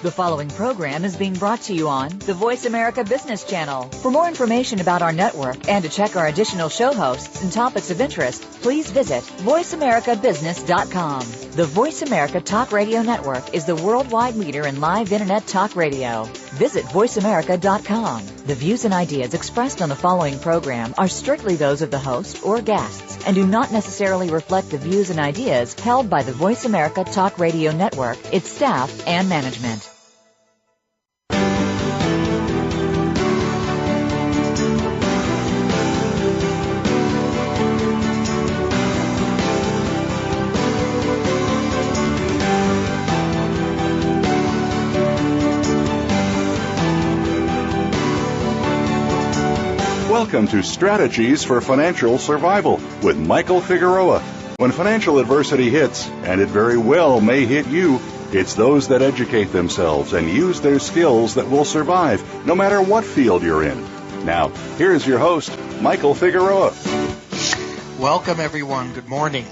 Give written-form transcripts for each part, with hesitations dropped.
The following program is being brought to you on the Voice America Business Channel. For more information about our network and to check our additional show hosts and topics of interest, please visit voiceamericabusiness.com. The Voice America Talk Radio Network is the worldwide leader in live Internet talk radio. Visit voiceamerica.com. The views and ideas expressed on the following program are strictly those of the host or guests and do not necessarily reflect the views and ideas held by the Voice America Talk Radio Network, its staff, and management. Welcome to Strategies for Financial Survival with Michael Figueroa. When financial adversity hits, and it very well may hit you, it's those that educate themselves and use their skills that will survive, no matter what field you're in. Now, here's your host, Michael Figueroa. Welcome, everyone. Good morning.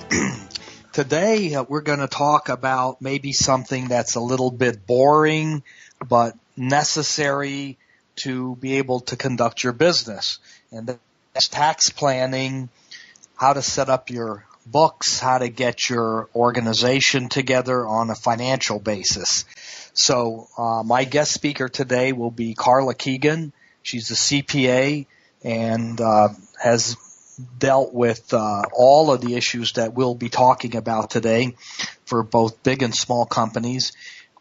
Today, we're going to talk about maybe something that's a little bit boring, but necessary to be able to conduct your business. And that's tax planning, how to set up your books, how to get your organization together on a financial basis. So my guest speaker today will be Carla Keegan. She's a CPA and has dealt with all of the issues that we'll be talking about today for both big and small companies.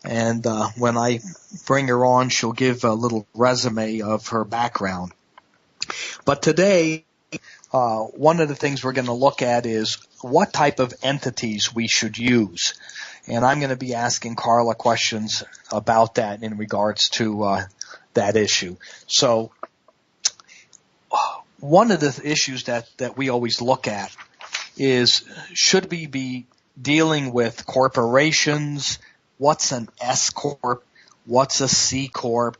And when I bring her on, she'll give a little resume of her background. But today, one of the things we're going to look at is what type of entities we should use. And I'm going to be asking Carla questions about that in regards to that issue. So one of the issues that we always look at is, should we be dealing with corporations? What's an S Corp? What's a C Corp?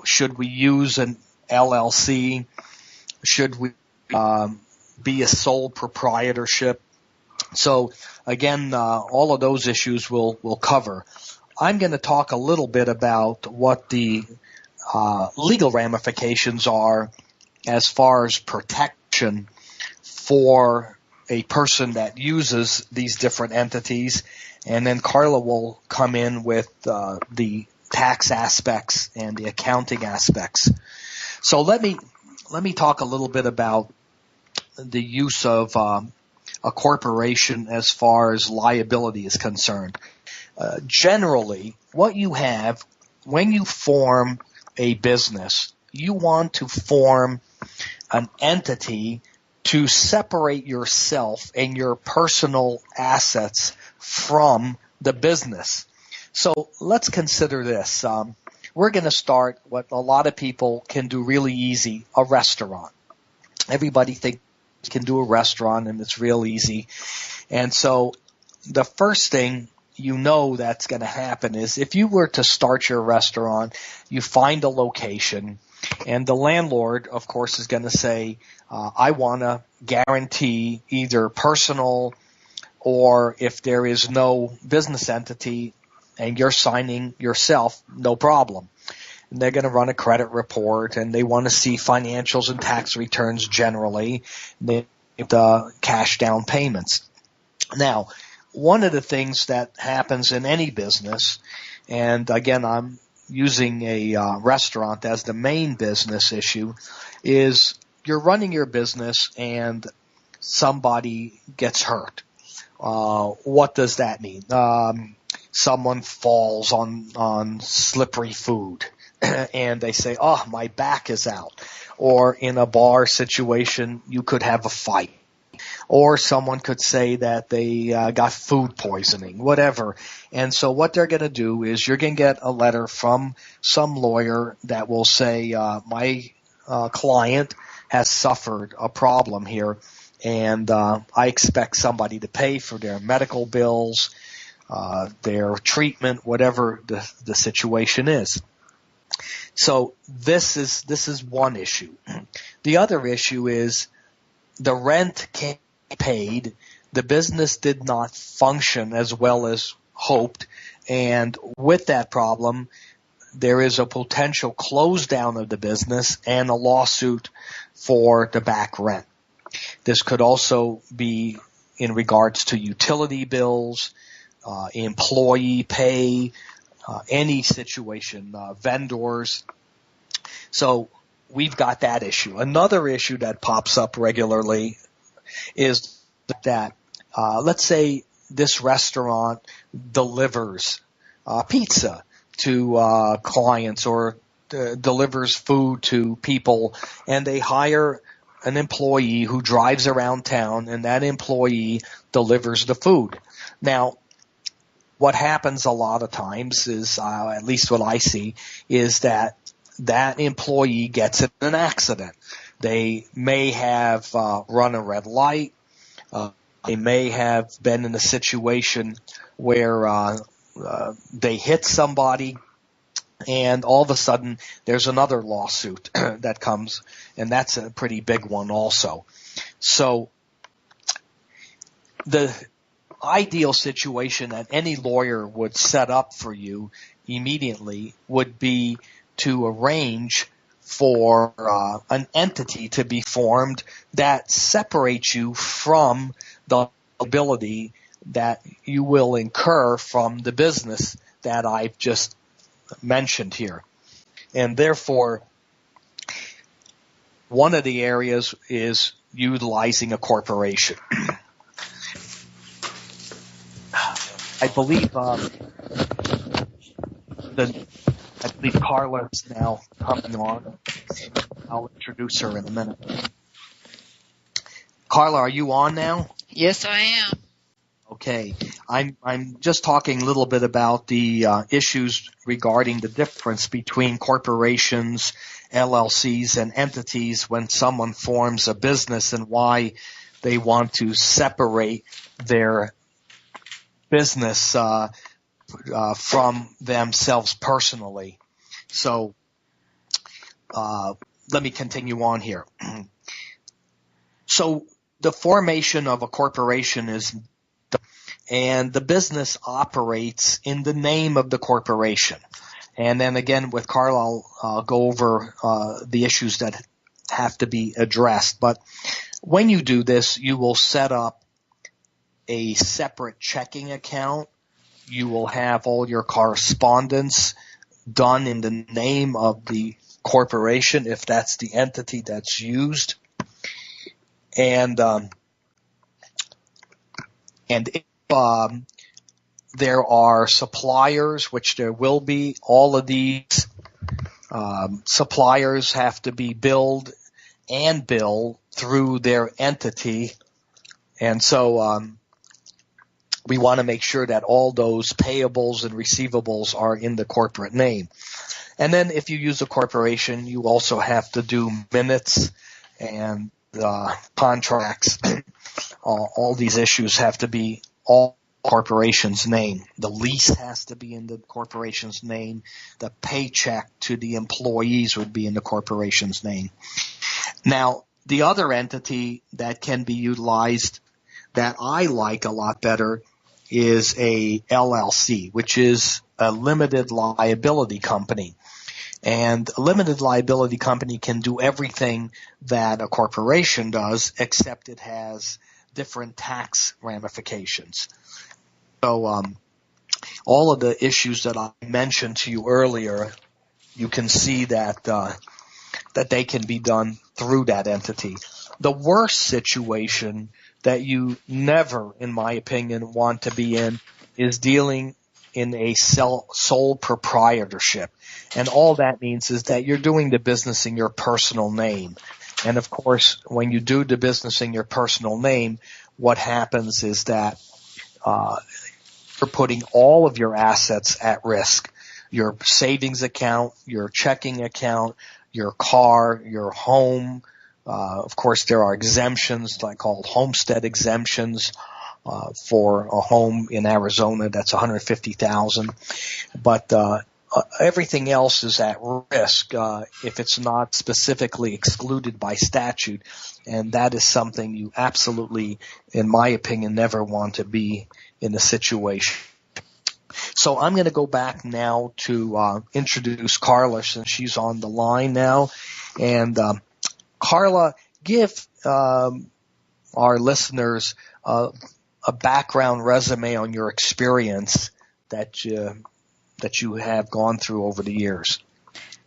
Should we use an LLC? Should we be a sole proprietorship? So again, all of those issues we'll cover. I'm going to talk a little bit about what the legal ramifications are as far as protection for a person that uses these different entities. And then Carla will come in with the tax aspects and the accounting aspects. So let me talk a little bit about the use of a corporation as far as liability is concerned. Generally, what you have when you form a business, you want to form an entity to separate yourself and your personal assets from the business. So let's consider this. We're going to start what a lot of people can do really easy, a restaurant. Everybody thinks they can do a restaurant and it's real easy. And so the first thing you know that's going to happen is, if you were to start your restaurant, you find a location, and the landlord, of course, is going to say, I want to guarantee either personal, or if there is no business entity and you're signing yourself, no problem. And they're going to run a credit report, and they want to see financials and tax returns generally. They need cash down payments. Now, one of the things that happens in any business, and again, I'm using a restaurant as the main business issue, is you're running your business and somebody gets hurt. What does that mean? Someone falls on slippery food and they say, oh, my back is out. Or in a bar situation, you could have a fight. Or someone could say that they got food poisoning, whatever. And so what they're going to do is, you're going to get a letter from some lawyer that will say, my client has suffered a problem here, and I expect somebody to pay for their medical bills, their treatment, whatever the situation is. So this is one issue. The other issue is the rent can't be paid. The business did not function as well as hoped. And with that problem, there is a potential close down of the business and a lawsuit for the back rent. This could also be in regards to utility bills, employee pay, any situation, vendors. So we've got that issue. Another issue that pops up regularly is that, let's say this restaurant delivers pizza to clients or delivers food to people, and they hire an employee who drives around town, and that employee delivers the food. Now, what happens a lot of times is, at least what I see, is that employee gets in an accident. They may have run a red light. They may have been in a situation where they hit somebody, and all of a sudden there's another lawsuit that comes, and that's a pretty big one also. So the ideal situation that any lawyer would set up for you immediately would be to arrange for an entity to be formed that separates you from the liability that you will incur from the business that I've just mentioned here. And therefore, one of the areas is utilizing a corporation. I believe Carla is now coming on. I'll introduce her in a minute. Carla, are you on now? Yes, I am. Okay. I'm just talking a little bit about the issues regarding the difference between corporations, LLCs, and entities when someone forms a business, and why they want to separate their business from themselves personally. So let me continue on here. So the formation of a corporation is, and the business operates in the name of the corporation. And then again with Carl, I'll go over the issues that have to be addressed. But when you do this, you will set up a separate checking account. You will have all your correspondence done in the name of the corporation, if that's the entity that's used. And if there are suppliers, which there will be, all of these suppliers have to be billed and bill through their entity. And so we want to make sure that all those payables and receivables are in the corporate name. And then if you use a corporation, you also have to do minutes and contracts. All these issues have to be all corporation's name. The lease has to be in the corporation's name. The paycheck to the employees would be in the corporation's name. Now, the other entity that can be utilized that I like a lot better is a LLC, which is a limited liability company. And a limited liability company can do everything that a corporation does, except it has different tax ramifications. So all of the issues that I mentioned to you earlier, you can see that that they can be done through that entity. The worst situation that you never, in my opinion, want to be in is dealing in a sole proprietorship. And all that means is that you're doing the business in your personal name. And of course, when you do the business in your personal name, what happens is that you're putting all of your assets at risk. Your savings account, your checking account, your car, your home. Of course, there are exemptions, like called homestead exemptions, for a home in Arizona. That's $150,000. But everything else is at risk if it's not specifically excluded by statute, and that is something you absolutely, in my opinion, never want to be in a situation. So I'm going to go back now to introduce Carla, since she's on the line now. And Carla, give our listeners a background resume on your experience that you have gone through over the years.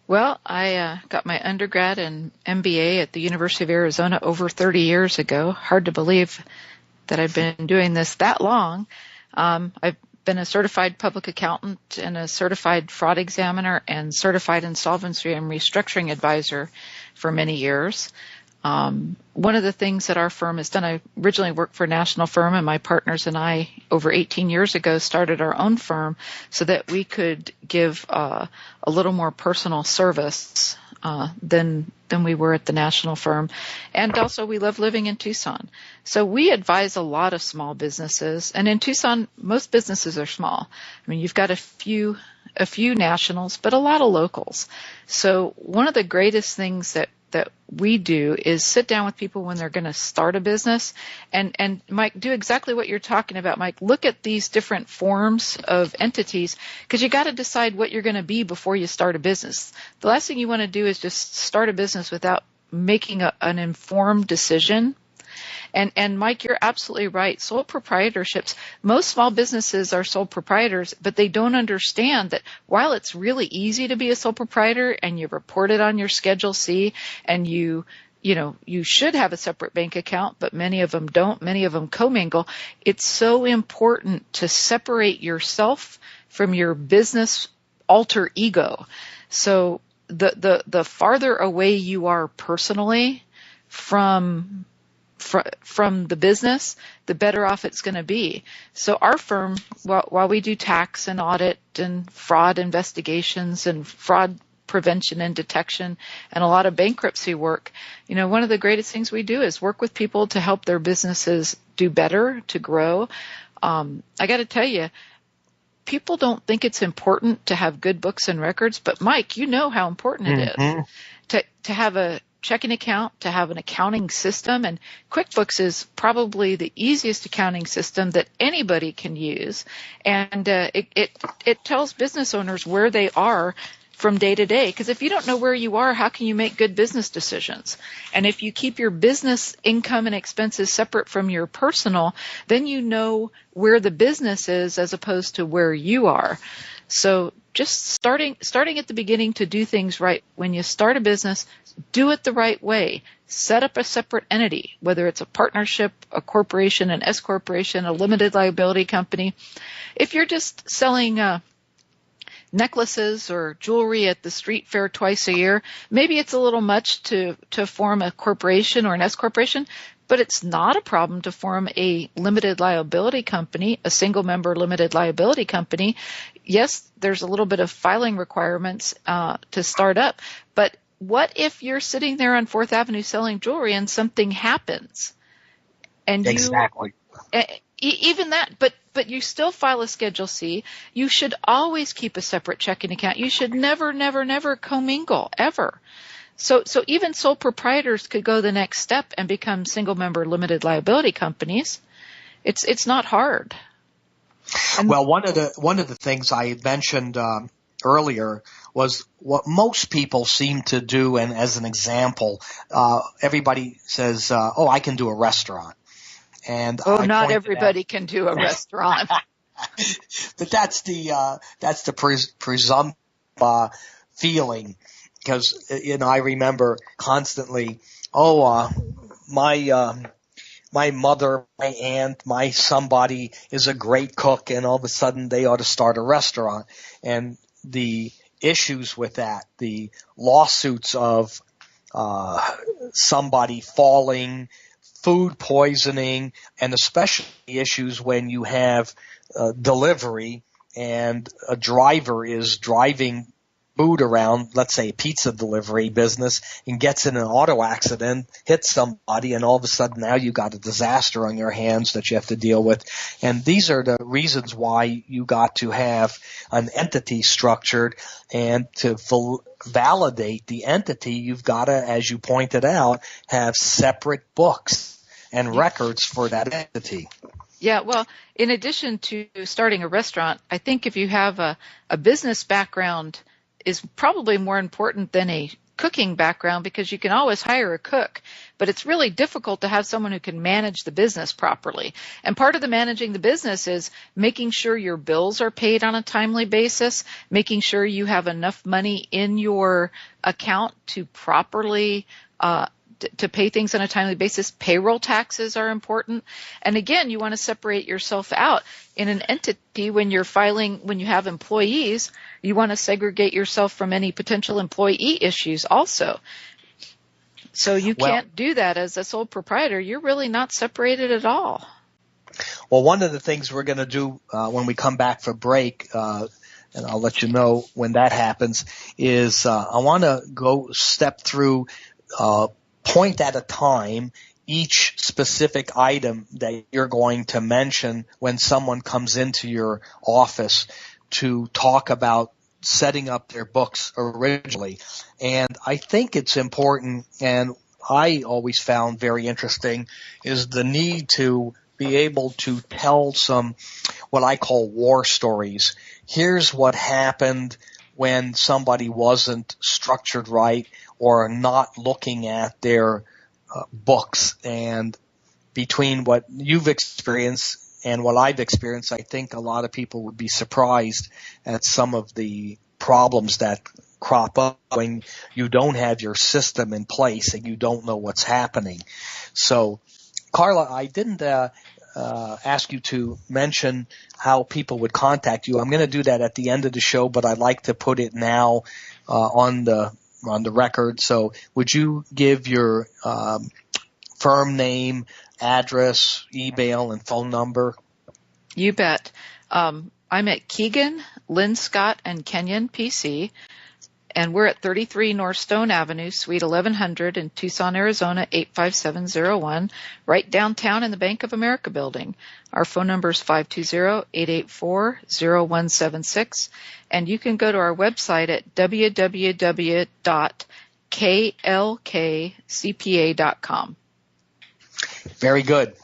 Well, I got my undergrad and MBA at the University of Arizona over 30 years ago. Hard to believe that I've been doing this that long. I've been a certified public accountant and a certified fraud examiner and certified insolvency and restructuring advisor for many years. One of the things that our firm has done, I originally worked for a national firm, and my partners and I, over 18 years ago, started our own firm so that we could give a little more personal service than we were at the national firm. And also, we love living in Tucson. So we advise a lot of small businesses. And in Tucson, most businesses are small. I mean, you've got a few nationals, but a lot of locals. So one of the greatest things that we do is sit down with people when they're going to start a business and Mike, do exactly what you're talking about, Mike. Look at these different forms of entities, because you got to decide what you're going to be before you start a business. The last thing you want to do is just start a business without making an informed decision. And Mike, you're absolutely right. Sole proprietorships, most small businesses are sole proprietors, but they don't understand that while it's really easy to be a sole proprietor and you report it on your Schedule C and you should have a separate bank account, but many of them don't. Many of them commingle. It's so important to separate yourself from your business alter ego. So the farther away you are personally from the business, the better off it's going to be. So our firm, while we do tax and audit and fraud investigations and fraud prevention and detection and a lot of bankruptcy work, one of the greatest things we do is work with people to help their businesses do better, to grow. I got to tell you, people don't think it's important to have good books and records, but Mike, you know how important it is to have a checking account, to have an accounting system, and QuickBooks is probably the easiest accounting system that anybody can use, and it tells business owners where they are from day to day, because if you don't know where you are, how can you make good business decisions? And if you keep your business income and expenses separate from your personal, then you know where the business is as opposed to where you are. So just starting at the beginning to do things right. When you start a business, do it the right way. Set up a separate entity, whether it's a partnership, a corporation, an S corporation, a limited liability company. If you're just selling necklaces or jewelry at the street fair twice a year, maybe it's a little much to form a corporation or an S corporation. But it's not a problem to form a limited liability company, a single member limited liability company. Yes, there's a little bit of filing requirements to start up. But what if you're sitting there on 4th Avenue selling jewelry and something happens? And exactly. Even that, but you still file a Schedule C. You should always keep a separate checking account. You should never, never, never commingle, ever. So even sole proprietors could go the next step and become single member limited liability companies. It's not hard. Well, one of the things I had mentioned earlier was what most people seem to do, and as an example, everybody says, I can do a restaurant. And not everybody can do a restaurant. But that's the presumptive feeling. Because, I remember constantly, my mother, my aunt, my somebody is a great cook, and all of a sudden they ought to start a restaurant. And the issues with that, the lawsuits of somebody falling, food poisoning, and especially issues when you have delivery and a driver is driving food around, let's say a pizza delivery business, and gets in an auto accident, hits somebody, and all of a sudden now you got a disaster on your hands that you have to deal with. And these are the reasons why you got to have an entity structured, and to validate the entity, you've got to, as you pointed out, have separate books and records for that entity. Yeah, well, in addition to starting a restaurant, I think if you have a business background is probably more important than a cooking background, because you can always hire a cook, but it's really difficult to have someone who can manage the business properly. And part of the managing the business is making sure your bills are paid on a timely basis, making sure you have enough money in your account to properly to pay things on a timely basis. Payroll taxes are important. And again, you want to separate yourself out. In an entity, when you're filing, when you have employees, you want to segregate yourself from any potential employee issues also. So you can't do that as a sole proprietor. You're really not separated at all. Well, one of the things we're going to do when we come back for break, and I'll let you know when that happens, is I want to go step through point at a time each specific item that you're going to mention when someone comes into your office to talk about setting up their books originally. And I think it's important, and I always found very interesting, is the need to be able to tell some what I call war stories. Here's what happened when somebody wasn't structured right or not looking at their books. And between what you've experienced and what I've experienced, I think a lot of people would be surprised at some of the problems that crop up when you don't have your system in place and you don't know what's happening. So, Carla, I didn't ask you to mention how people would contact you. I'm going to do that at the end of the show, but I'd like to put it now on the record. So would you give your firm name, address, email, and phone number? You bet. I'm at Keegan, Lynn Scott, and Kenyon PC, and we're at 33 North Stone Avenue, Suite 1100 in Tucson, Arizona, 85701, right downtown in the Bank of America building. Our phone number is 520-884-0176, and you can go to our website at www.klkcpa.com. Very good.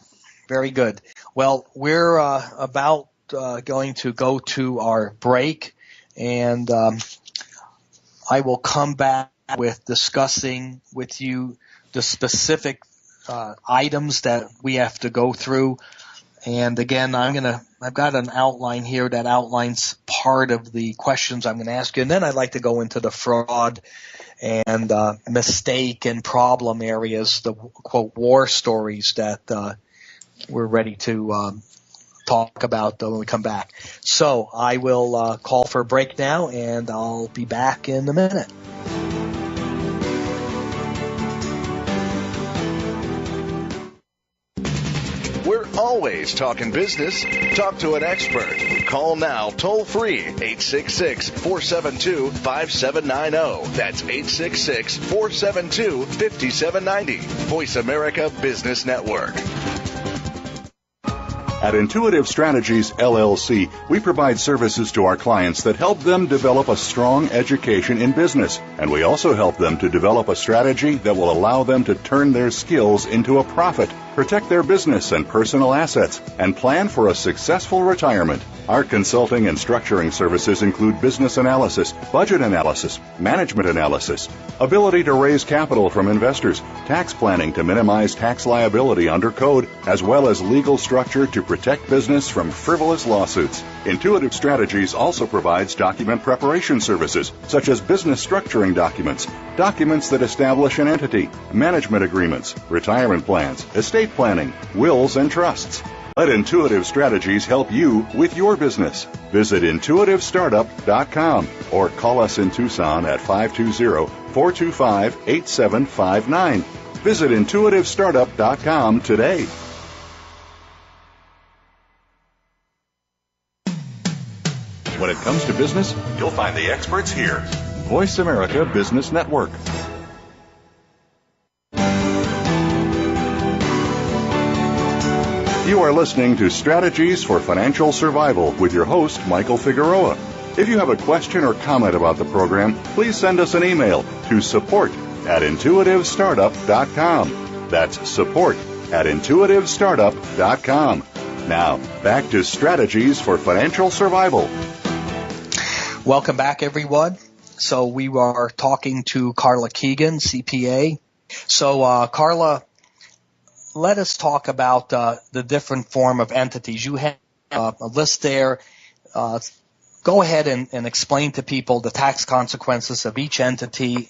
Very good. Well, we're about going to go to our break, and I will come back with discussing with you the specific items that we have to go through. And again, I've got an outline here that outlines part of the questions I'm going to ask you. And then I'd like to go into the fraud and mistake and problem areas, the quote war stories that we're ready to talk about when we come back. So I will call for a break now, and I'll be back in a minute. We're always talking business. Talk to an expert. Call now toll free 866-472-5790. That's 866-472-5790. Voice America Business Network. At Intuitive Strategies, LLC, we provide services to our clients that help them develop a strong education in business. And we also help them to develop a strategy that will allow them to turn their skills into a profit, protect their business and personal assets, and plan for a successful retirement. Our consulting and structuring services include business analysis, budget analysis, management analysis, ability to raise capital from investors, tax planning to minimize tax liability under code, as well as legal structure to protect business from frivolous lawsuits. Intuitive Strategies also provides document preparation services, such as business structuring documents, documents that establish an entity, management agreements, retirement plans, estate planning, wills, and trusts. Let Intuitive Strategies help you with your business. Visit intuitivestartup.com or call us in Tucson at 520-425-8759. Visit intuitivestartup.com today. When it comes to business, you'll find the experts here. Voice America Business Network. You are listening to Strategies for Financial Survival with your host, Michael Figueroa. If you have a question or comment about the program, please send us an email to support@intuitivestartup.com. That's support@intuitivestartup.com. Now, back to Strategies for Financial Survival. Welcome back, everyone. So we are talking to Carla Keegan, CPA. So, Carla, let us talk about the different form of entities. You have a list there. Go ahead and explain to people the tax consequences of each entity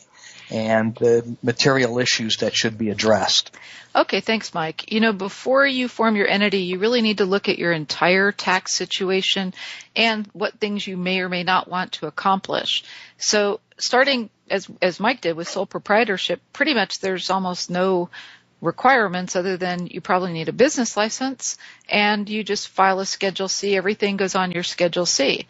and the material issues that should be addressed. Okay, thanks, Mike. Before you form your entity, you really need to look at your entire tax situation and what things you may or may not want to accomplish. So starting, as Mike did, with sole proprietorship, pretty much there's almost no requirements other than you probably need a business license and you just file a Schedule C. Everything goes on your Schedule C.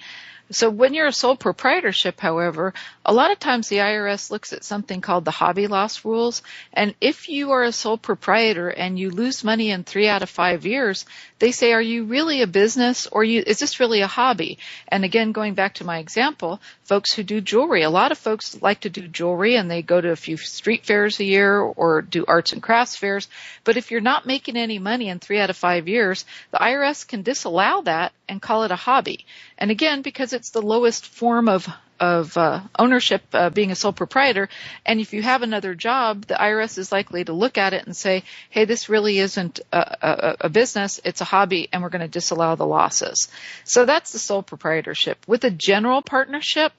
So when you're a sole proprietorship, however, a lot of times the IRS looks at something called the hobby loss rules. And if you are a sole proprietor and you lose money in 3 out of 5 years, they say, are you really a business or is this really a hobby? And again, going back to my example, folks who do jewelry, a lot of folks like to do jewelry and they go to a few street fairs a year or do arts and crafts fairs. But if you're not making any money in 3 out of 5 years, the IRS can disallow that and call it a hobby. And again, because it's the lowest form of ownership, being a sole proprietor, and if you have another job, the IRS is likely to look at it and say, hey, this really isn't a business, it's a hobby, and we're going to disallow the losses. So that's the sole proprietorship. With a general partnership,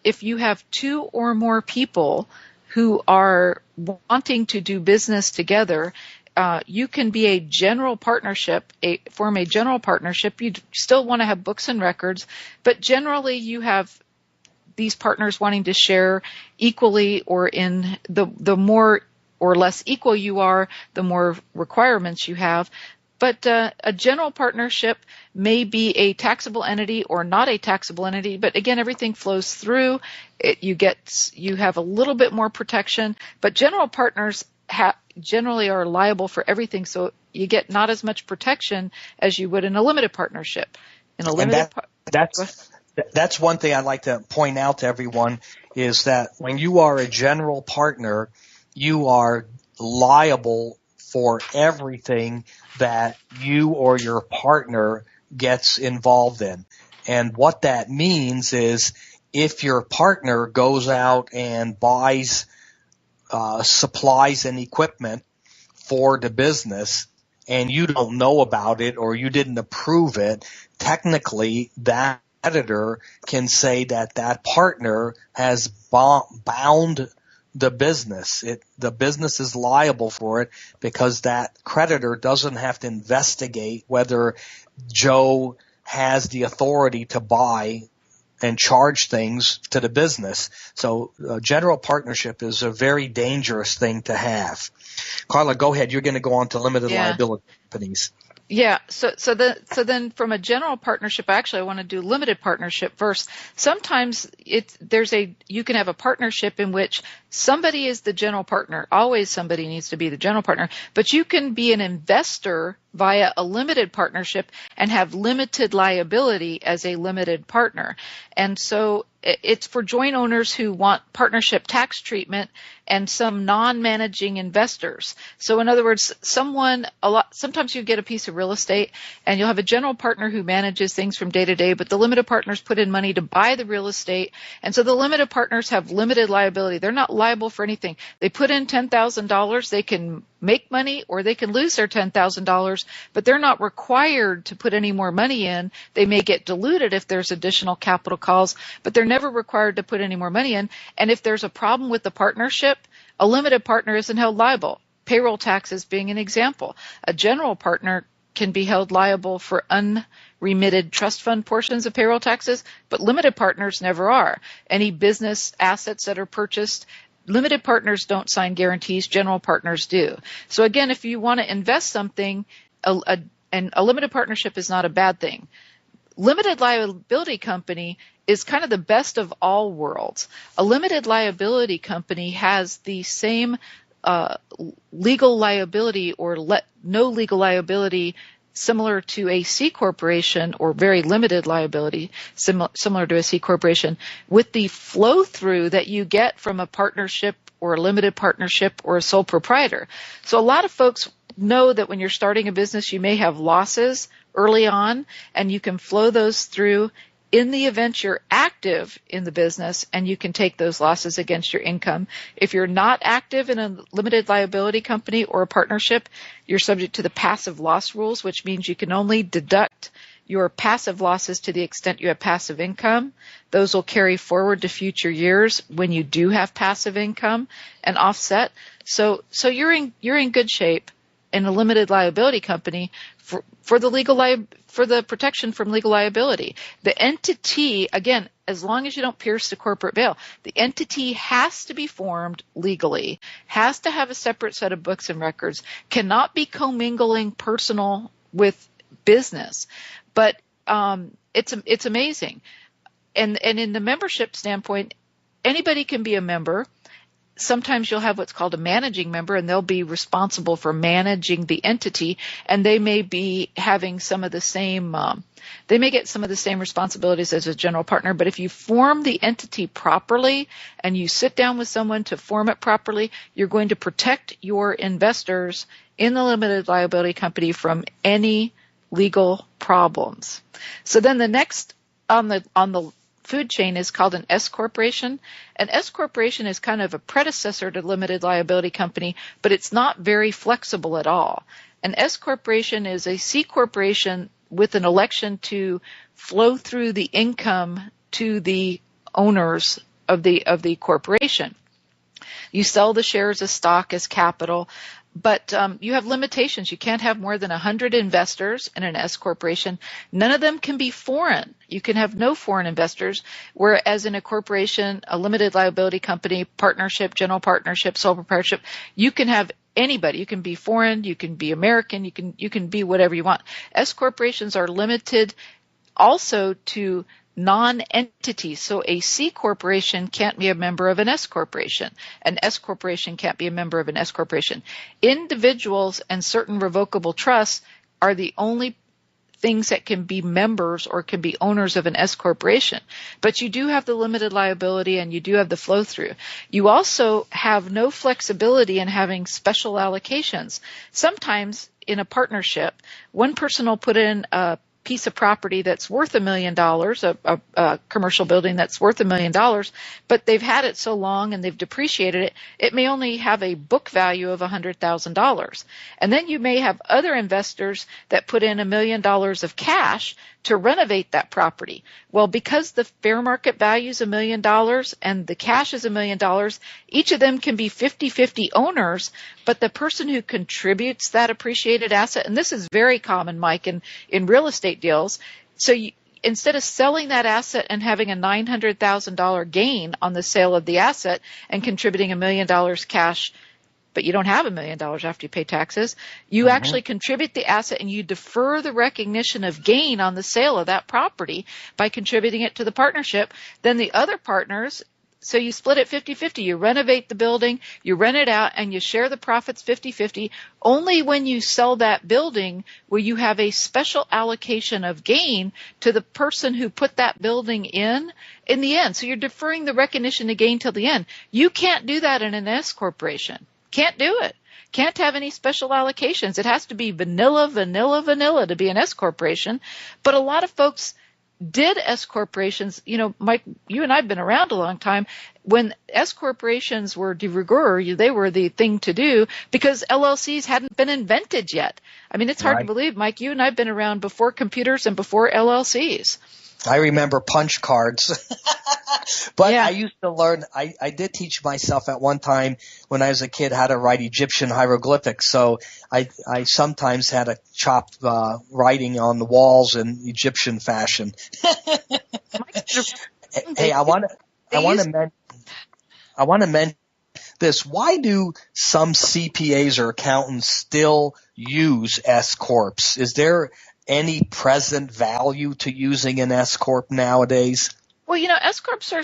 if you have 2 or more people who are wanting to do business together, you can be a general partnership, form a general partnership. You still want to have books and records, but generally you have these partners wanting to share equally, or in the more or less equal you are, the more requirements you have. But a general partnership may be a taxable entity or not a taxable entity. But again, everything flows through. You have a little bit more protection. But general partners generally are liable for everything, so you get not as much protection as you would in a limited partnership. In a limited that's one thing I'd like to point out to everyone is that when you are a general partner, you are liable for everything that you or your partner gets involved in. And what that means is if your partner goes out and buys supplies and equipment for the business and you don't know about it or you didn't approve it, technically that creditor can say that that partner has bound the business. The business is liable for it because that creditor doesn't have to investigate whether Joe has the authority to buy and charge things to the business. So general partnership is a very dangerous thing to have. Carla, go ahead. You're going to go on to limited liability companies. Yeah. So then from a general partnership, actually I want to do limited partnership first. Sometimes you can have a partnership in which somebody is the general partner. Always somebody needs to be the general partner, but you can be an investor via a limited partnership and have limited liability as a limited partner. And so it's for joint owners who want partnership tax treatment and some non-managing investors. So in other words, sometimes you get a piece of real estate and you'll have a general partner who manages things from day to day, but the limited partners put in money to buy the real estate. And so the limited partners have limited liability. They're not liable for anything. They put in $10,000. They can make money or they can lose their $10,000, but they're not required to put any more money in. They may get diluted if there's additional capital calls, but they're never required to put any more money in. And if there's a problem with the partnership, a limited partner isn't held liable. Payroll taxes being an example. A general partner can be held liable for unremitted trust fund portions of payroll taxes, but limited partners never are. Any business assets that are purchased, limited partners don't sign guarantees, general partners do. So again, if you want to invest something, a limited partnership is not a bad thing. Limited liability company is kind of the best of all worlds. A limited liability company has the same legal liability or no legal liability similar to a C corporation, or very limited liability similar to a C corporation, with the flow through that you get from a partnership or a limited partnership or a sole proprietor. So a lot of folks know that when you're starting a business, you may have losses early on, and you can flow those through in the event you're active in the business, and you can take those losses against your income. If you're not active in a limited liability company or a partnership, you're subject to the passive loss rules, which means you can only deduct your passive losses to the extent you have passive income. Those will carry forward to future years when you do have passive income and offset. So you're in good shape in a limited liability company for the protection from legal liability. The entity, again, as long as you don't pierce the corporate veil, the entity has to be formed legally, has to have a separate set of books and records, cannot be commingling personal with business. But it's amazing. And in the membership standpoint, anybody can be a member. Sometimes you'll have what's called a managing member, and they'll be responsible for managing the entity, and they may be having some of the same, they may get some of the same responsibilities as a general partner. But if you form the entity properly and you sit down with someone to form it properly, you're going to protect your investors in the limited liability company from any legal problems. So then the next on the food chain is called an S corporation. An S corporation is kind of a predecessor to limited liability company, but it's not very flexible at all. An S corporation is a C corporation with an election to flow through the income to the owners of the corporation. You sell the shares as stock, as capital, but you have limitations. You can't have more than 100 investors in an S corporation. None of them can be foreign. You can have no foreign investors, whereas in a corporation, a limited liability company, partnership, general partnership, sole proprietorship, you can have anybody. You can be foreign, you can be American, you can be whatever you want. S corporations are limited also to non-entities. So a C corporation can't be a member of an S corporation. An S corporation can't be a member of an S corporation. Individuals and certain revocable trusts are the only things that can be members or can be owners of an S corporation. But you do have the limited liability and you do have the flow through. You also have no flexibility in having special allocations. Sometimes in a partnership, one person will put in a piece of property that's worth $1 million, a commercial building that's worth $1 million, but they've had it so long and they've depreciated it, it may only have a book value of $100,000. And then you may have other investors that put in $1 million of cash to renovate that property. Well, because the fair market value is $1 million and the cash is $1 million, each of them can be 50-50 owners, but the person who contributes that appreciated asset, and this is very common, Mike, in real estate deals. So instead of selling that asset and having a $900,000 gain on the sale of the asset and contributing $1 million cash, but you don't have $1 million after you pay taxes, you actually contribute the asset and you defer the recognition of gain on the sale of that property by contributing it to the partnership. Then the other partners, so you split it 50-50. You renovate the building, you rent it out, and you share the profits 50-50. Only when you sell that building will you have a special allocation of gain to the person who put that building in the end. So you're deferring the recognition of gain till the end. You can't do that in an S corporation. Can't do it. Can't have any special allocations. It has to be vanilla to be an S corporation. But a lot of folks did S corporations. You know, Mike, you and I have been around a long time. When S corporations were de rigueur, they were the thing to do because LLCs hadn't been invented yet. I mean, it's hard to believe, Mike, you and I have been around before computers and before LLCs. I remember punch cards. But yeah. I used to learn, I did teach myself at one time when I was a kid how to write Egyptian hieroglyphics. So I sometimes had to chop writing on the walls in Egyptian fashion. Hey, I want to mention this. Why do some CPAs or accountants still use S corps? Is there any present value to using an S corp nowadays? Well, you know, S corps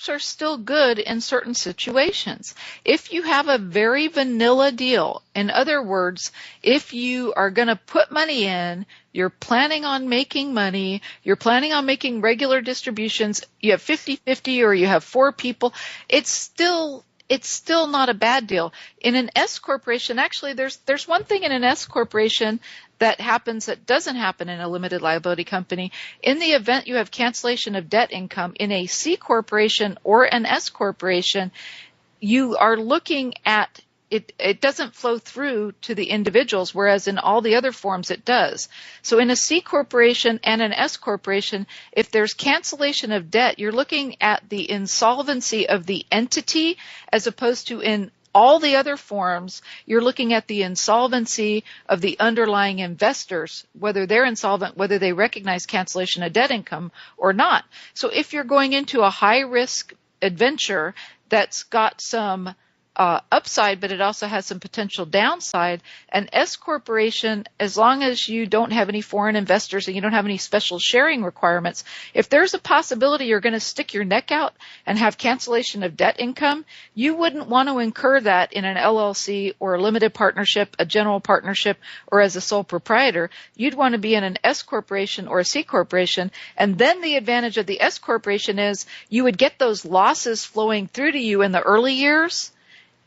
are still good in certain situations. If you have a very vanilla deal, in other words, if you are going to put money in, you're planning on making money, you're planning on making regular distributions, you have 50-50 or you have 4 people, it's still not a bad deal. In an S corporation, actually, there's one thing in an S corporation that happens that doesn't happen in a limited liability company. In the event you have cancellation of debt income in a C corporation or an S corporation, you are looking at it doesn't flow through to the individuals, whereas in all the other forms it does. So in a C corporation and an S corporation, if there's cancellation of debt, you're looking at the insolvency of the entity, as opposed to in all the other forms, you're looking at the insolvency of the underlying investors, whether they're insolvent, whether they recognize cancellation of debt income or not. So if you're going into a high-risk adventure that's got some upside, but it also has some potential downside, an S corporation, as long as you don't have any foreign investors and you don't have any special sharing requirements, if there's a possibility you're going to stick your neck out and have cancellation of debt income, you wouldn't want to incur that in an LLC or a limited partnership, a general partnership, or as a sole proprietor. You'd want to be in an S corporation or a C corporation, and then the advantage of the S corporation is you would get those losses flowing through to you in the early years.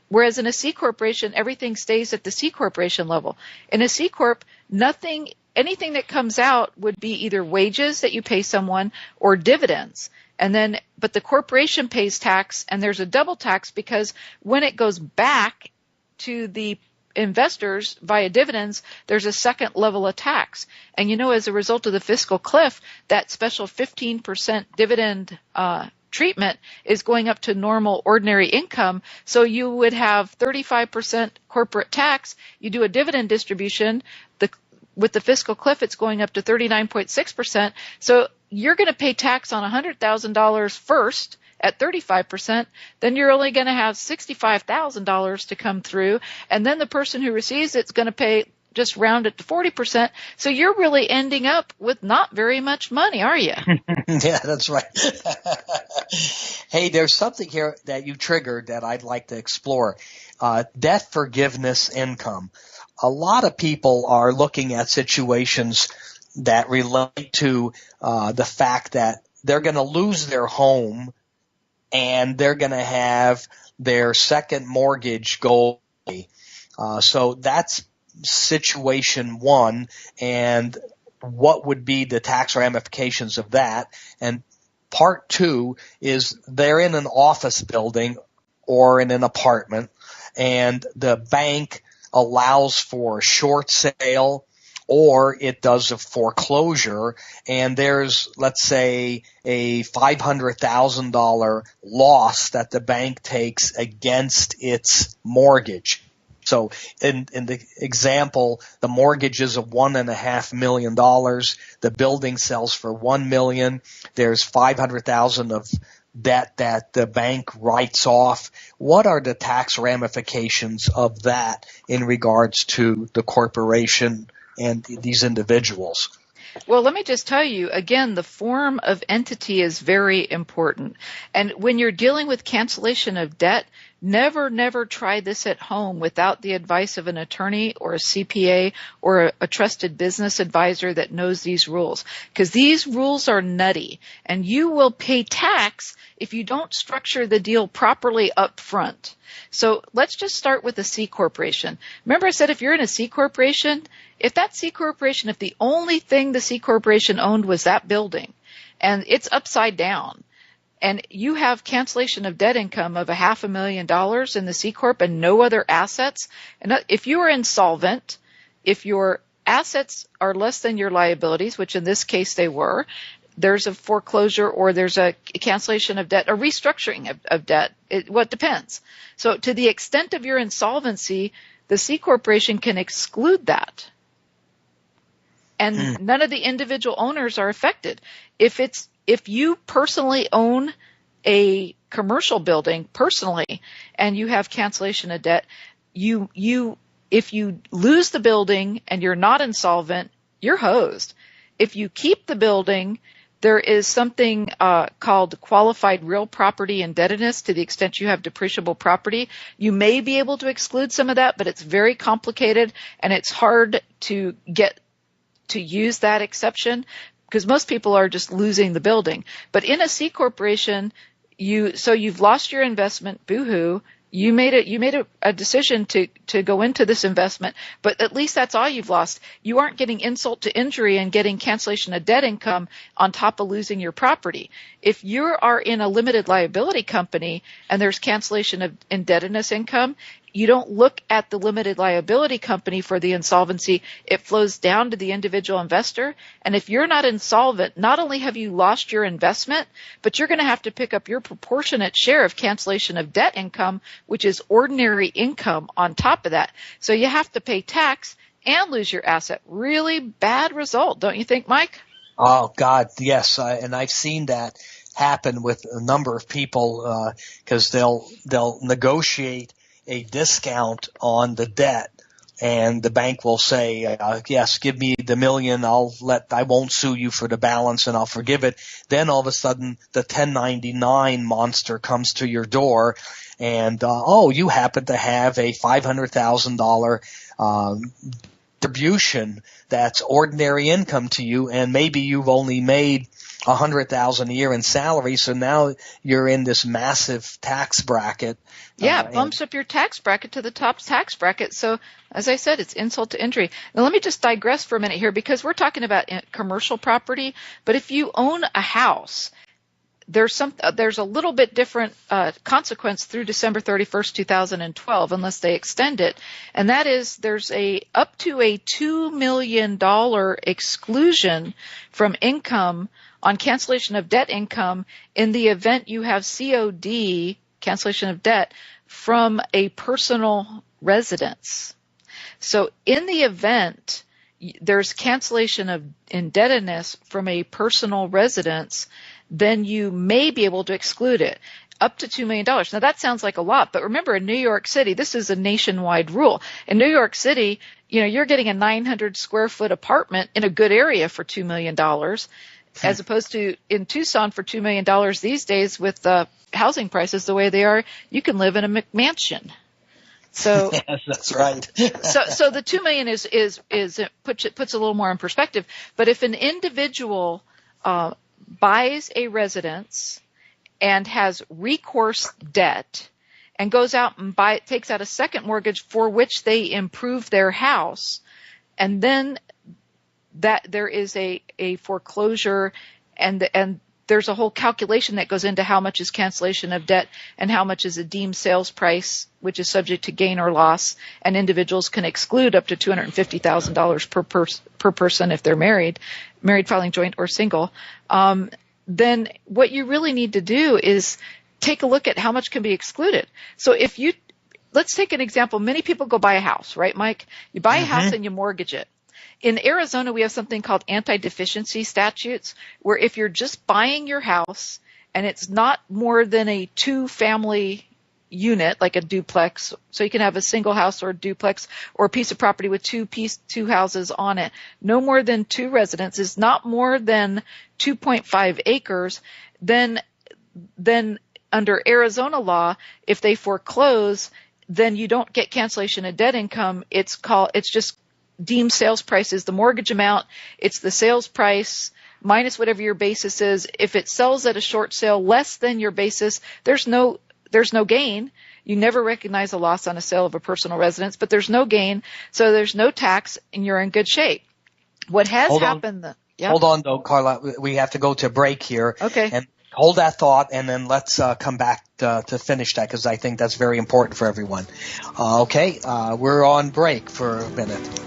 Whereas in a C corporation, everything stays at the C corporation level. In a C corp, anything that comes out would be either wages that you pay someone or dividends. But the corporation pays tax, and there's a double tax because when it goes back to the investors via dividends, there's a second level of tax. And as a result of the fiscal cliff, that special 15% dividend treatment is going up to normal ordinary income. So you would have 35% corporate tax. You do a dividend distribution. With the fiscal cliff, it's going up to 39.6%. So you're going to pay tax on $100,000 first at 35%. Then you're only going to have $65,000 to come through. And then the person who receives it's going to pay, just round it to 40%. So you're really ending up with not very much money, are you? Yeah, that's right. Hey, there's something here that you triggered that I'd like to explore. Debt forgiveness income. A lot of people are looking at situations that relate to the fact that they're going to lose their home and they're going to have their second mortgage go away. So that's situation one, and what would be the tax ramifications of that. And part two is they're in an office building or in an apartment, and the bank allows for a short sale or it does a foreclosure, and there's, let's say, a $500,000 loss that the bank takes against its mortgage. So in the example, the mortgage is of $1.5 million. The building sells for $1 million. There's $500,000 of debt that the bank writes off. What are the tax ramifications of that in regards to the corporation and these individuals? Well, let me just tell you, again, the form of entity is very important. And when you're dealing with cancellation of debt, never try this at home without the advice of an attorney or a CPA or a trusted business advisor that knows these rules. Because these rules are nutty, and you will pay tax if you don't structure the deal properly up front. So let's just start with a C corporation. Remember I said if you're in a C corporation, if the only thing the C corporation owned was that building, and it's upside down, and you have cancellation of debt income of $500,000 in the C Corp and no other assets, and if you are insolvent, if your assets are less than your liabilities, which in this case they were, there's a foreclosure or there's a cancellation of debt, a restructuring of debt. It depends. So to the extent of your insolvency, the C corporation can exclude that. And none of the individual owners are affected. If you personally own a commercial building personally and you have cancellation of debt, if you lose the building and you're not insolvent, you're hosed. If you keep the building, there is something called qualified real property indebtedness to the extent you have depreciable property. You may be able to exclude some of that, but it's very complicated and it's hard to get to use that exception because most people are just losing the building. But in a C corporation, you've lost your investment, boo-hoo. You made a decision to go into this investment, but at least that's all you've lost. You aren't getting insult to injury and getting cancellation of debt income on top of losing your property. If you are in a limited liability company and there's cancellation of indebtedness income, you don't look at the limited liability company for the insolvency. It flows down to the individual investor. And if you're not insolvent, not only have you lost your investment, but you're going to have to pick up your proportionate share of cancellation of debt income, which is ordinary income on top of that. So you have to pay tax and lose your asset. Really bad result, don't you think, Mike? Oh, God, yes. And I've seen that happen with a number of people because they'll negotiate a discount on the debt, and the bank will say, yes, give me the $1 million, I won't sue you for the balance and I'll forgive it. Then all of a sudden the 1099 monster comes to your door and, you happen to have a $500,000 distribution that's ordinary income to you, and maybe you've only made $100,000 a year in salary, so now you're in this massive tax bracket. Yeah, it bumps up your tax bracket to the top tax bracket. So, as I said, it's insult to injury. Now, let me just digress for a minute here, because we're talking about commercial property. But if you own a house, there's a little bit different consequence through December 31st, 2012, unless they extend it. And that is there's up to a $2 million exclusion from income on cancellation of debt income in the event you have COD, cancellation of debt, from a personal residence. So in the event there's cancellation of indebtedness from a personal residence, then you may be able to exclude it up to $2 million. Now that sounds like a lot, but remember in New York City, this is a nationwide rule. In New York City, you're getting a 900 square foot apartment in a good area for $2 million. As opposed to in Tucson for $2 million these days with housing prices the way they are, you can live in a McMansion. So yes, that's right. so the $2 million is puts a little more in perspective. But if an individual buys a residence and has recourse debt and goes out and takes out a second mortgage for which they improve their house, and then that there is a foreclosure and there's a whole calculation that goes into how much is cancellation of debt and how much is a deemed sales price, which is subject to gain or loss, and individuals can exclude up to $250,000 per person if they're married filing joint or single. Then what you really need to do is take a look at how much can be excluded. So let's take an example. Many people go buy a house, right, Mike? You buy a house and you mortgage it. In Arizona, we have something called anti-deficiency statutes, where if you're just buying your house and it's not more than a 2-family unit, like a duplex, so you can have a single house or a duplex or a piece of property with two houses on it, no more than 2 residences, not more than 2.5 acres, then under Arizona law, if they foreclose, then you don't get cancellation of debt income. It's just deemed sales price is the mortgage amount. It's the sales price minus whatever your basis is. If it sells at a short sale less than your basis, there's no gain. You never recognize a loss on a sale of a personal residence, but there's no gain. So there's no tax and you're in good shape. What has happened? Hold on though, Carla. We have to go to break here. Okay. And hold that thought, and then let's come back to finish that, because I think that's very important for everyone. Okay. We're on break for a minute.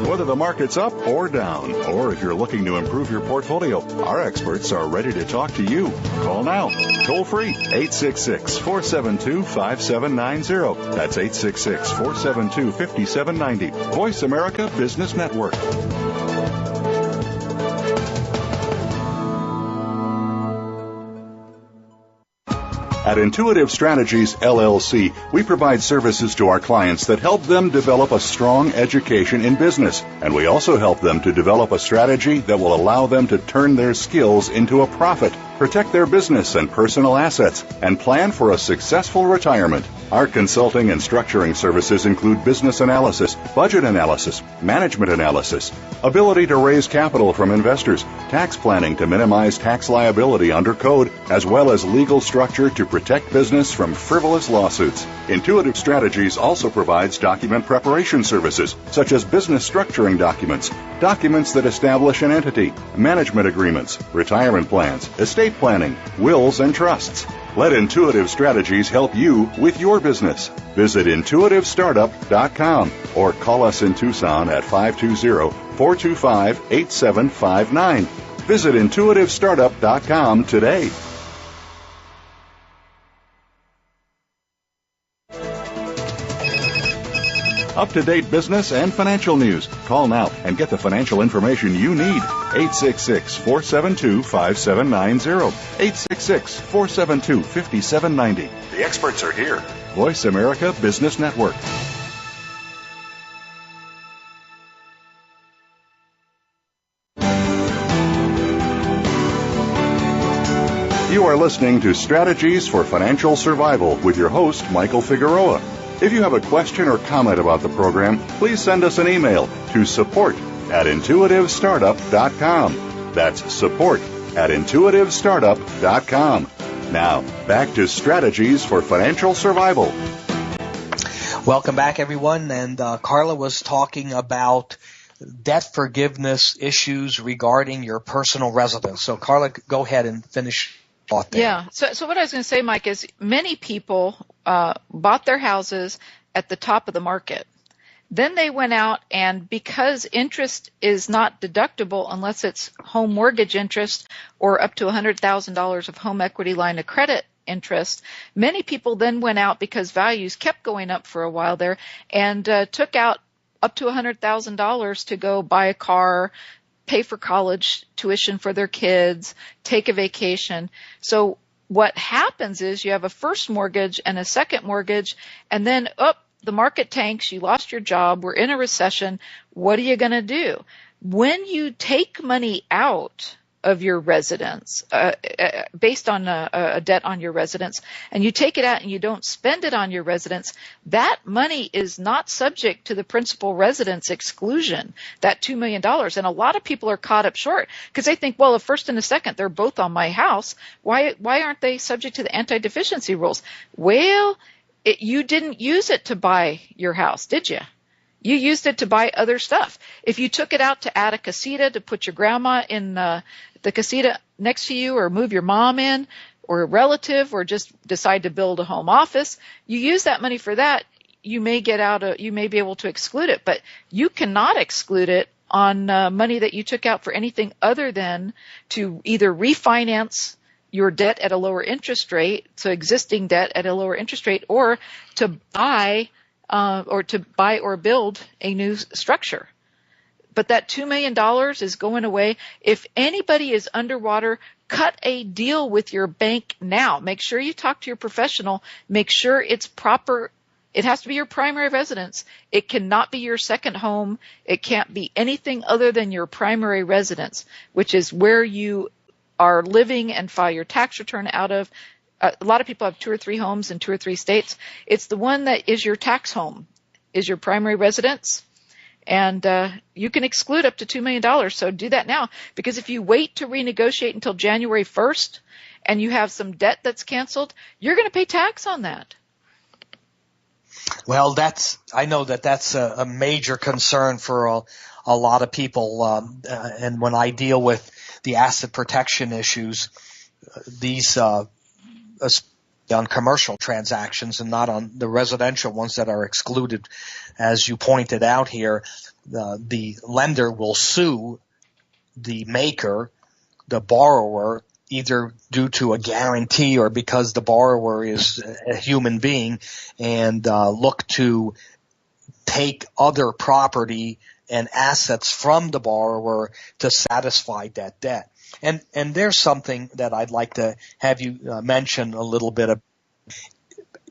Whether the market's up or down, or if you're looking to improve your portfolio, our experts are ready to talk to you. Call now. Toll free, 866-472-5790. That's 866-472-5790. Voice America Business Network. At Intuitive Strategies, LLC, we provide services to our clients that help them develop a strong education in business. And we also help them to develop a strategy that will allow them to turn their skills into a profit. protect their business and personal assets, and plan for a successful retirement. Our consulting and structuring services include business analysis, budget analysis, management analysis, ability to raise capital from investors, tax planning to minimize tax liability under code, as well as legal structure to protect business from frivolous lawsuits. Intuitive Strategies also provides document preparation services, such as business structuring documents, documents that establish an entity, management agreements, retirement plans, estate planning, wills, and trusts. Let Intuitive Strategies help you with your business. Visit intuitivestartup.com or call us in Tucson at 520-425-8759. Visit intuitivestartup.com today. Up-to-date business and financial news. Call now and get the financial information you need. 866-472-5790. 866-472-5790. The experts are here. Voice America Business Network. You are listening to Strategies for Financial Survival with your host, Michael Figueroa. If you have a question or comment about the program, please send us an email to support@intuitivestartup.com. That's support@intuitivestartup.com. Now, back to Strategies for Financial Survival. Welcome back, everyone. And Carla was talking about debt forgiveness issues regarding your personal residence. So, Carla, go ahead and finish. Yeah. So what I was going to say, Mike, is many people bought their houses at the top of the market. Then they went out, and because interest is not deductible unless it's home mortgage interest or up to $100,000 of home equity line of credit interest, many people then went out because values kept going up for a while there and took out up to $100,000 to go buy a car, pay for college tuition for their kids, take a vacation. So what happens is you have a first mortgage and a second mortgage, and then the market tanks, you lost your job, we're in a recession. What are you going to do? When you take money out of your residence, based on a debt on your residence, and you take it out and you don't spend it on your residence, that money is not subject to the principal residence exclusion, that $2 million. And a lot of people are caught up short because they think, well, the first and the second, they're both on my house. Why aren't they subject to the anti-deficiency rules? Well, you didn't use it to buy your house, did you? You used it to buy other stuff. If you took it out to add a casita to put your grandma in the casita next to you, or move your mom in, or a relative, or just decide to build a home office, you use that money for that. You may be able to exclude it, but you cannot exclude it on money that you took out for anything other than to either refinance your debt at a lower interest rate, so existing debt at a lower interest rate, or to buy or build a new structure. But that $2 million is going away. If anybody is underwater, cut a deal with your bank now. Make sure you talk to your professional. Make sure it's proper. It has to be your primary residence. It cannot be your second home. It can't be anything other than your primary residence, which is where you are living and file your tax return out of. A lot of people have 2 or 3 homes in 2 or 3 states. It's the one that is your tax home, is your primary residence. And you can exclude up to $2 million. So do that now, because if you wait to renegotiate until January 1st and you have some debt that's canceled, you're going to pay tax on that. Well, I know that's a major concern for a lot of people. And when I deal with the asset protection issues, these on commercial transactions and not on the residential ones that are excluded. As you pointed out here, the lender will sue the maker, the borrower, either due to a guarantee or because the borrower is a human being, and look to take other property and assets from the borrower to satisfy that debt. And there's something that I'd like to have you mention a little bit of.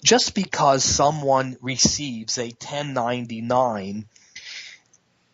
Just because someone receives a 1099,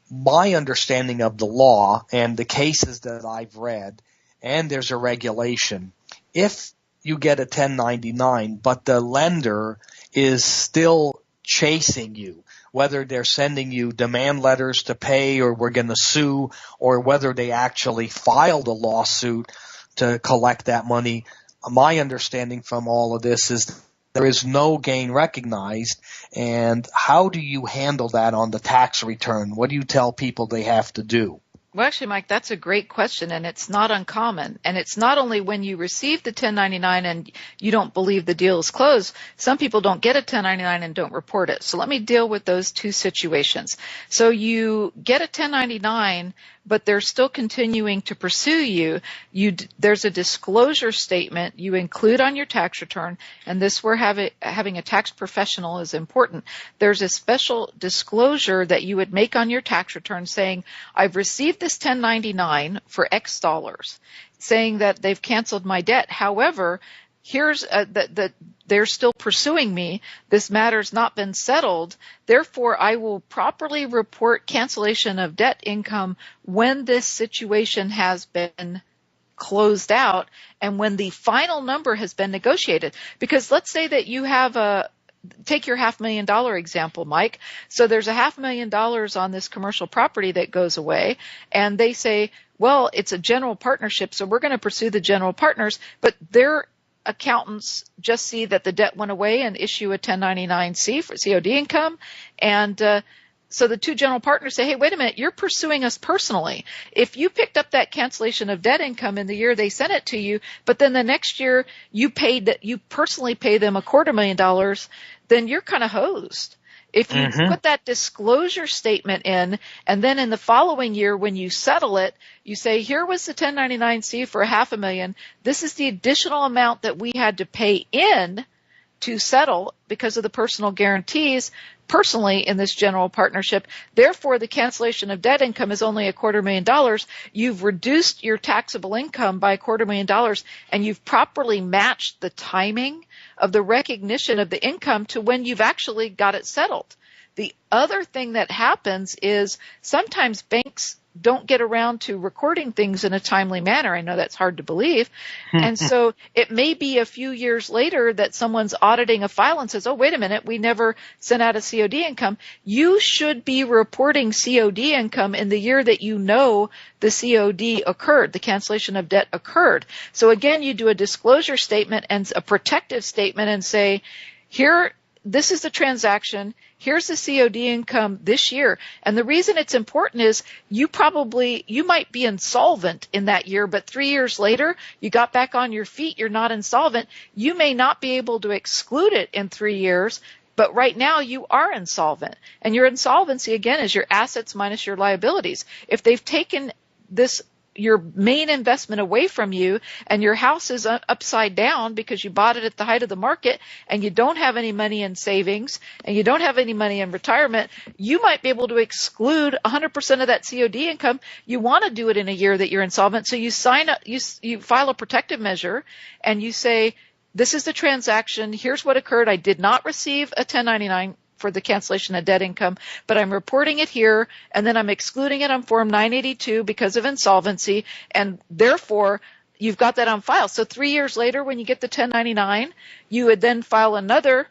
my understanding of the law and the cases that I've read, and there's a regulation, if you get a 1099, but the lender is still chasing you, whether they're sending you demand letters to pay or we're going to sue, or whether they actually filed a lawsuit to collect that money, my understanding from all of this is there is no gain recognized. And how do you handle that on the tax return? What do you tell people they have to do? Well, actually, Mike, that's a great question, and it's not uncommon. And it's not only when you receive the 1099 and you don't believe the deal is closed. Some people don't get a 1099 and don't report it. So let me deal with those two situations. So you get a 1099, but they're still continuing to pursue you. There's a disclosure statement you include on your tax return, and this where having a tax professional is important. There's a special disclosure that you would make on your tax return saying, I've received this 1099 for X dollars, saying that they've canceled my debt. However, here's they're still pursuing me. This matter's not been settled. Therefore, I will properly report cancellation of debt income when this situation has been closed out and when the final number has been negotiated. Because let's say that you have take your $500,000 example, Mike. So there's a $500,000 on this commercial property that goes away, and they say, well, it's a general partnership, so we're going to pursue the general partners, but their accountants just see that the debt went away and issue a 1099-C for COD income. And so the two general partners say, hey, wait a minute, you're pursuing us personally. If you picked up that cancellation of debt income in the year they sent it to you, but then the next year you personally pay them $250,000, then you're kind of hosed. If you put that disclosure statement in, and then in the following year when you settle it, you say, here was the 1099-C for $500,000. This is the additional amount that we had to pay in to settle because of the personal guarantees personally in this general partnership. Therefore, the cancellation of debt income is only $250,000. You've reduced your taxable income by $250,000, and you've properly matched the timing of the recognition of the income to when you've actually got it settled. The other thing that happens is sometimes banks don't get around to recording things in a timely manner. I know that's hard to believe. And so it may be a few years later that someone's auditing a file and says, oh, wait a minute, we never sent out a COD income. You should be reporting COD income in the year that you know the COD occurred, the cancellation of debt occurred. So again, you do a disclosure statement and a protective statement and say, here, this is the transaction. Here's the COD income this year. And the reason it's important is you might be insolvent in that year, but 3 years later, you got back on your feet, you're not insolvent. You may not be able to exclude it in 3 years, but right now you are insolvent. And your insolvency, again, is your assets minus your liabilities. If they've taken your main investment away from you and your house is upside down because you bought it at the height of the market and you don't have any money in savings and you don't have any money in retirement, you might be able to exclude 100% of that COD income. You want to do it in a year that you're insolvent. So you you file a protective measure and you say, this is the transaction. Here's what occurred. I did not receive a 1099 for the cancellation of debt income, but I'm reporting it here, and then I'm excluding it on Form 982 because of insolvency, and therefore you've got that on file. So 3 years later, when you get the 1099, you would then file another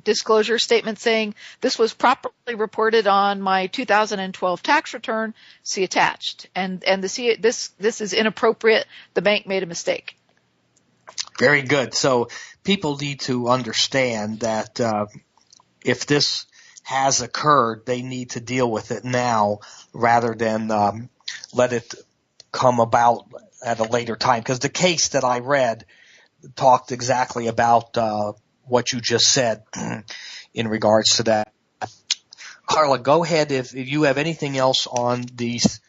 disclosure statement saying this was properly reported on my 2012 tax return, see attached, and this is inappropriate. The bank made a mistake. Very good. So people need to understand that if this has occurred, they need to deal with it now rather than let it come about at a later time. Because the case that I read talked exactly about what you just said in regards to that. Carla, go ahead if you have anything else on these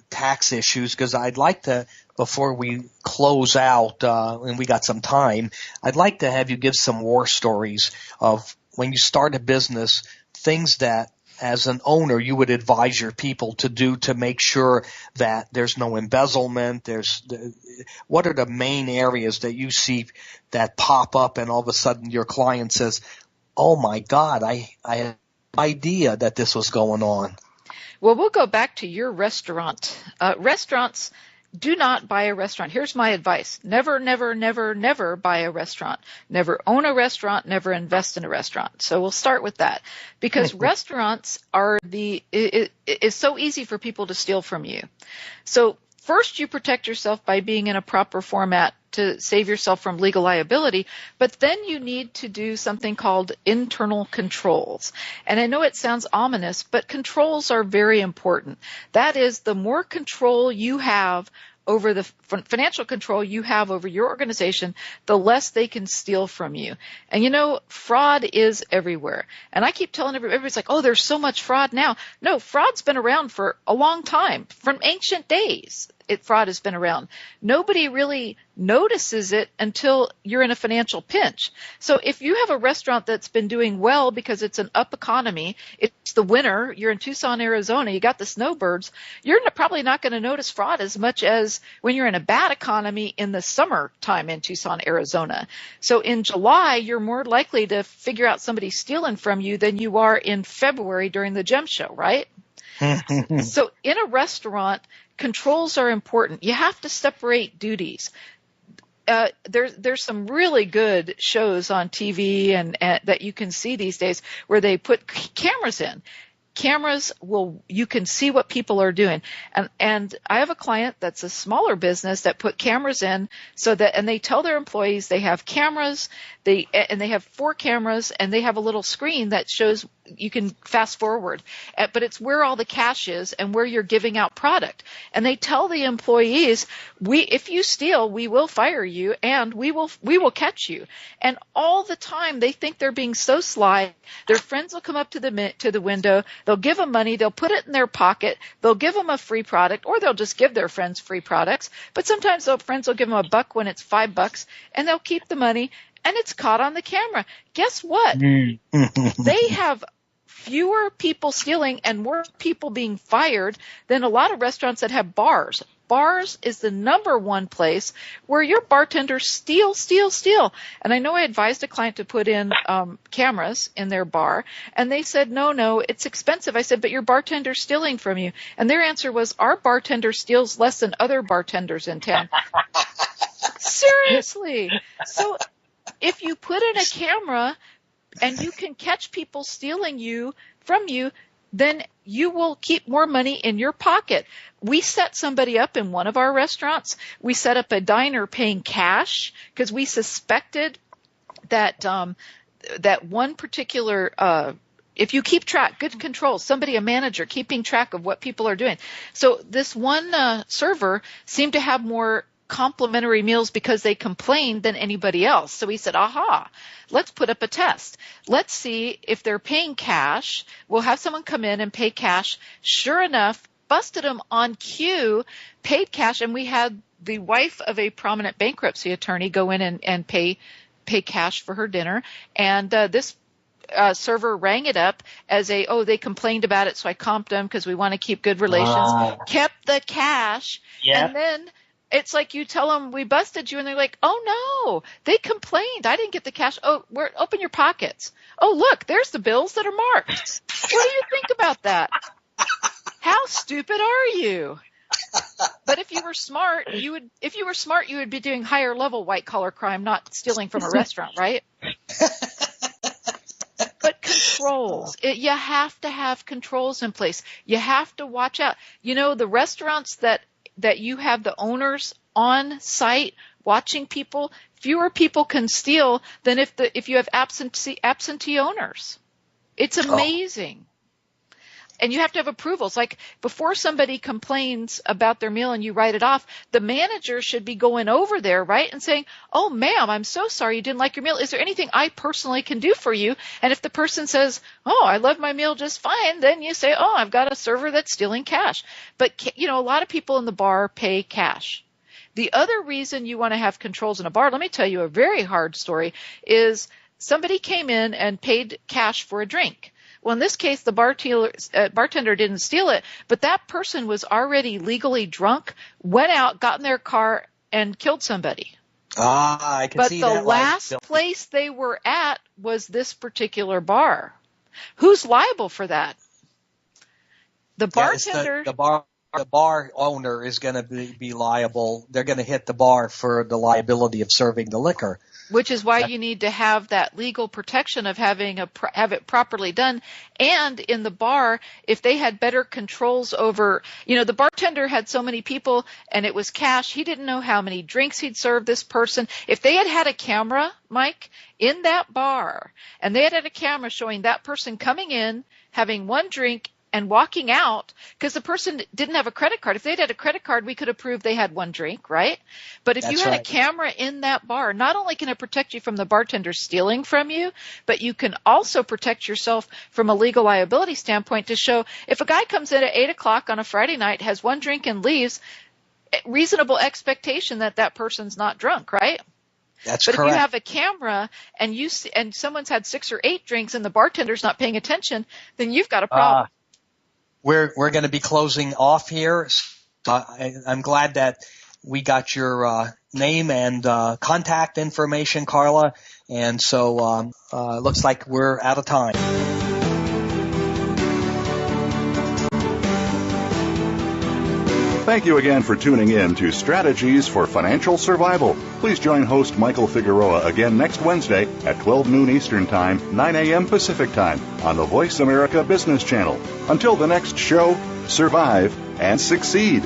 tax issues, because I'd like to, before we close out, and we got some time, I'd like to have you give some war stories of when you start a business, things that as an owner you would advise your people to do to make sure that there's no embezzlement. What are the main areas that you see that pop up and all of a sudden your client says, oh my God, I had no idea that this was going on? Well, we'll go back to your restaurant. Restaurants do not buy a restaurant. Here's my advice. Never, never, never, never buy a restaurant. Never own a restaurant. Never invest in a restaurant. So we'll start with that, because restaurants are it's so easy for people to steal from you. So first, you protect yourself by being in a proper format to save yourself from legal liability, but then you need to do something called internal controls. And I know it sounds ominous, but controls are very important. That is, the more control you have over the financial control you have over your organization, the less they can steal from you. And you know, fraud is everywhere. And I keep telling everybody's like, oh, there's so much fraud now. No, fraud's been around for a long time, from ancient days. Fraud has been around. Nobody really notices it until you're in a financial pinch. So if you have a restaurant that's been doing well because it's an up economy, it's the winter, you're in Tucson, Arizona, you got the snowbirds, you're probably not going to notice fraud as much as when you're in a bad economy in the summertime in Tucson, Arizona. So in July, you're more likely to figure out somebody stealing from you than you are in February during the gem show, right? So in a restaurant, controls are important. You have to separate duties. There's some really good shows on TV and that you can see these days where they put cameras in. You can see what people are doing. And I have a client that's a smaller business that put cameras in and they tell their employees they have cameras, they have 4 cameras, and they have a little screen that shows you can fast forward, but it's where all the cash is and where you're giving out product. And they tell the employees, if you steal, we will fire you and we will catch you. And all the time they think they're being so sly. Their friends will come up to the window, they'll give them money, they'll put it in their pocket, they'll give them a free product, or they'll just give their friends free products. But sometimes their friends will give them $1 when it's $5, and they'll keep the money, and it's caught on the camera. Guess what? They have fewer people stealing and more people being fired than a lot of restaurants that have bars. Bars is the number one place where your bartenders steal. And I know I advised a client to put in cameras in their bar, and they said, no, it's expensive. I said, but your bartender's stealing from you. And their answer was, our bartender steals less than other bartenders in town. Seriously. So if you put in a camera and you can catch people stealing from you, then you will keep more money in your pocket. We set somebody up in one of our restaurants. We set up a diner paying cash because we suspected that that one particular if you keep track, good control, a manager keeping track of what people are doing. So this one server seemed to have more complimentary meals because they complained than anybody else. So we said, let's put up a test. Let's see if they're paying cash. We'll have someone come in and pay cash. Sure enough, busted them on cue, paid cash, and we had the wife of a prominent bankruptcy attorney go in and pay cash for her dinner. And this server rang it up as they complained about it, so I comped them because we want to keep good relations. Kept the cash, and then it's like you tell them we busted you, and they're like, oh no, they complained. I didn't get the cash. Oh, open your pockets. Oh, look, there's the bills that are marked. What do you think about that? How stupid are you? But if you were smart, you would be doing higher level white collar crime, not stealing from a restaurant, right? But controls. You have to have controls in place. You have to watch out. You know, the restaurants that you have the owners on site watching people, fewer people can steal than if you have absentee owners. It's amazing. And you have to have approvals. Like before somebody complains about their meal and you write it off, the manager should be going over there, right, and saying, oh, ma'am, I'm so sorry you didn't like your meal. Is there anything I personally can do for you? And if the person says, oh, I love my meal just fine, then you say, oh, I've got a server that's stealing cash. But, a lot of people in the bar pay cash. The other reason you want to have controls in a bar, let me tell you a very hard story, is somebody came in and paid cash for a drink. Well, in this case, the bartender didn't steal it, but that person was already legally drunk, went out, got in their car, and killed somebody. I can see that. But the last place they were at was this particular bar. Who's liable for that? The bartender. The bar bar owner is going to be liable. They're going to hit the bar for the liability of serving the liquor. Which is why you need to have that legal protection of have it properly done. And in the bar, if they had better controls over, the bartender had so many people and it was cash. He didn't know how many drinks he'd served this person. If they had had a camera, Mike, in that bar, and they had a camera showing that person coming in, having one drink, and walking out, because the person didn't have a credit card. If they'd had a credit card, we could have proved they had one drink, right? But if you had a camera in that bar, not only can it protect you from the bartender stealing from you, but you can also protect yourself from a legal liability standpoint to show if a guy comes in at 8 o'clock on a Friday night, has one drink and leaves, reasonable expectation that that person's not drunk, right? That's correct. But if you have a camera and someone's had 6 or 8 drinks and the bartender's not paying attention, then you've got a problem. We're going to be closing off here. I'm glad that we got your name and contact information, Carla. And so looks like we're out of time. Thank you again for tuning in to Strategies for Financial Survival. Please join host Michael Figueroa again next Wednesday at 12 noon Eastern Time, 9 a.m. Pacific Time on the Voice America Business Channel. Until the next show, survive and succeed.